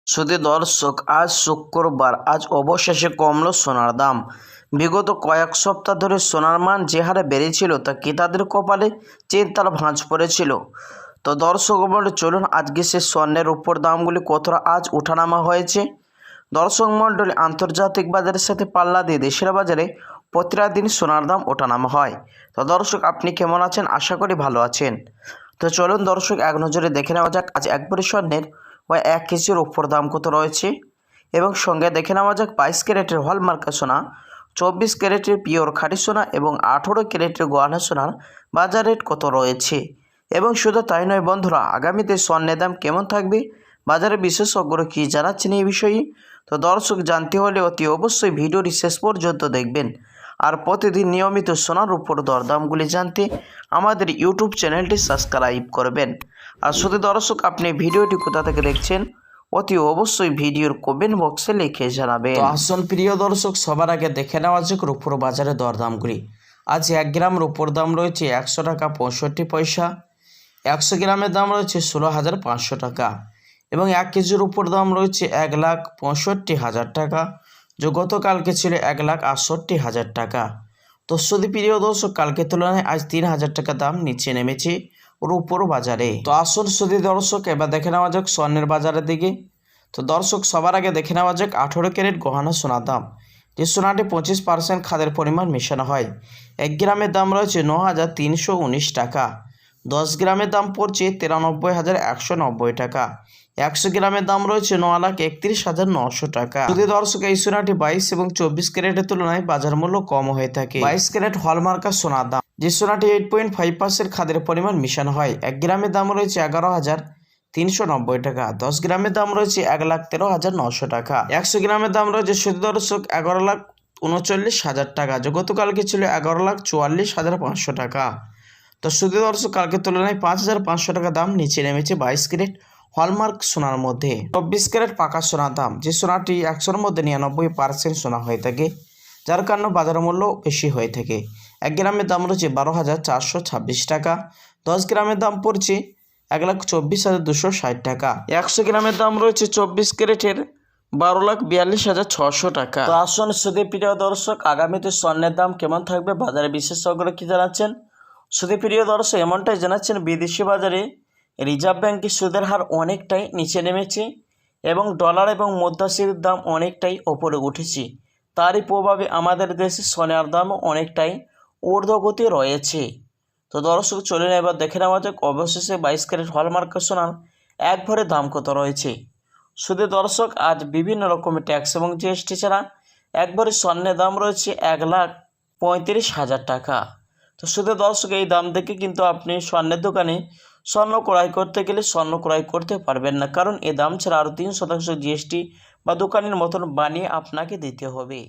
শুধু দর্শক, আজ শুক্রবার, আজ অবশেষে কমলো সোনার দাম। বিগত কয়েক সপ্তাহ ধরে সোনার মান যে হারে বেড়েছিল তা ক্রেতাদের কপালে চিন্তার ভাঁজ পড়েছিল। তো দর্শক মণ্ডলী, চলুন আজকে সে স্বর্ণের উপর দামগুলি কতটা আজ ওঠানামা হয়েছে। দর্শক মণ্ডলী, আন্তর্জাতিক বাজারের সাথে পাল্লা দিয়ে দেশের বাজারে প্রতিটা দিন সোনার দাম ওঠানামা হয়। তো দর্শক, আপনি কেমন আছেন? আশা করি ভালো আছেন। তো চলুন দর্শক, এক নজরে দেখে নেওয়া যাক আজ এক ভরি স্বর্ণের ও 1 কেজির উপর দাম কত রয়েছে, এবং সঙ্গে দেখে নেওয়া যাক 22 ক্যারেটের হলমার্কা সোনা, 24 ক্যারেটের পিওর খাঁটি সোনা এবং 18 ক্যারেটের গয়না সোনার বাজার রেট কত রয়েছে। এবং শুধু তাই নয় বন্ধুরা, আগামীতে স্বর্ণের দাম কেমন থাকবে, বাজারে বিশেষজ্ঞরা কী জানাচ্ছেন এই বিষয়ে। তো দর্শক, জানতে হলে অতি অবশ্যই ভিডিওটি শেষ পর্যন্ত দেখবেন। আর প্রতিদিন নিয়মিত সোনার উপর দরদামগুলি জানতে আমাদের ইউটিউব চ্যানেলটি সাবস্ক্রাইব করবেন। আর শুধু দর্শক, আপনি ভিডিওটি কোথা থেকে দেখছেন অতি অবশ্যই ভিডিওর কমেন্ট বক্সে লিখে জানাবেন। তো আসুন প্রিয় দর্শক, সবার আগে দেখে নেওয়া যাক রূপোর বাজারে দরদামগুলি। আজ 1 গ্রাম রূপোর দাম রয়েছে 100 টাকা 65 পয়সা, 100 গ্রামের দাম রয়েছে 16,500 টাকা, এবং 1 কেজির উপর দাম রয়েছে 1,65,000 টাকা, যে গতকালকে ছিল 1,68,000 টাকা। তো শুধু প্রিয় দর্শক, কালকের তুলনায় আজ 3,000 টাকা দাম নিচে নেমেছে রূপোর বাজারে। তো আসুন শুধু দর্শক, এবার দেখে নেওয়া যাক স্বর্ণের বাজারের দিকে। তো দর্শক, সবার আগে দেখে নেওয়া যাক 18 ক্যারেট গহনা সোনার দাম। যে সোনাটি 25% খাদের পরিমাণ মেশানো হয়, 1 গ্রামের দাম রয়েছে 9,319 টাকা, 10 গ্রামের দাম পড়ছে 93,190 টাকা, 100 গ্রামের দাম রয়েছে 9,31,900 টাকা। যদি দর্শক, এই সোনাটি 22 এবং 24 ক্যারেটের তুলনায় বাজার মূল্য কম হয়ে থাকে। 22 ক্যারেট হলমার্কা সোনার দাম, যে সোনাটি 8.5% খাদের পরিমাণ মিশানো হয়, 1 গ্রামের দাম রয়েছে 11,390 টাকা, 10 গ্রামের দাম রয়েছে 1,13,900 টাকা, 100 গ্রামের দাম রয়েছে শুধু দর্শক 11,39,000 টাকা, যে গতকালকে ছিল 11,44,500 টাকা। তো শুধু দর্শক, কালকের তুলনায় 5,500 টাকা দাম নিচে নেমেছে 22 ক্যারেট হলমার্ক সোনার মধ্যে। 24 ক্যারেট পাকা সোনার দাম, যে সোনাটি 100-র মধ্যে 99% সোনা হয়ে থাকে, যার কারণে বাজার মূল্য বেশি হয়ে থাকে। 1 গ্রামের দাম রয়েছে 12,426 টাকা, 10 গ্রামের দাম পড়ছে 1,24,260 টাকা, 100 গ্রামের দাম রয়েছে 24 ক্যারেটের 12,42,600 টাকা। তো আসুন শুধু প্রিয় দর্শক, আগামীতে স্বর্ণের দাম কেমন থাকবে, বাজারে বিশেষজ্ঞরা কী জানাচ্ছেন। শুধু প্রিয় দর্শক, এমনটাই জানাচ্ছেন বিদেশি বাজারে রিজার্ভ ব্যাংকের সুদের হার অনেকটাই নিচে নেমেছে এবং ডলার এবং মুদ্রাস্ফীতির দাম অনেকটাই ওপরে উঠেছে। তারই প্রভাবে আমাদের দেশে সোনার দামও অনেকটাই ঊর্ধ্বগতি রয়েছে। তো দর্শক, চলুন এবার দেখে নেওয়া যাক অবশেষে 22 ক্যারেট হলমার্কা সোনার 1 ভরির দাম কত রয়েছে। শুধু দর্শক, আজ বিভিন্ন রকমের ট্যাক্স এবং জিএসটি ছাড়া 1 ভরি স্বর্ণের দাম রয়েছে 1,35,000 টাকা। তো শুধু দর্শক, এই দাম দেখে কিন্তু আপনি স্বর্ণের দোকানে স্বর্ণ ক্রয় করতে গেলে স্বর্ণ ক্রয় করতে পারবেন না, কারণ এ দাম ছাড়া আরও 3% জিএসটি বা দোকানের মতন বানিয়ে আপনাকে দিতে হবে।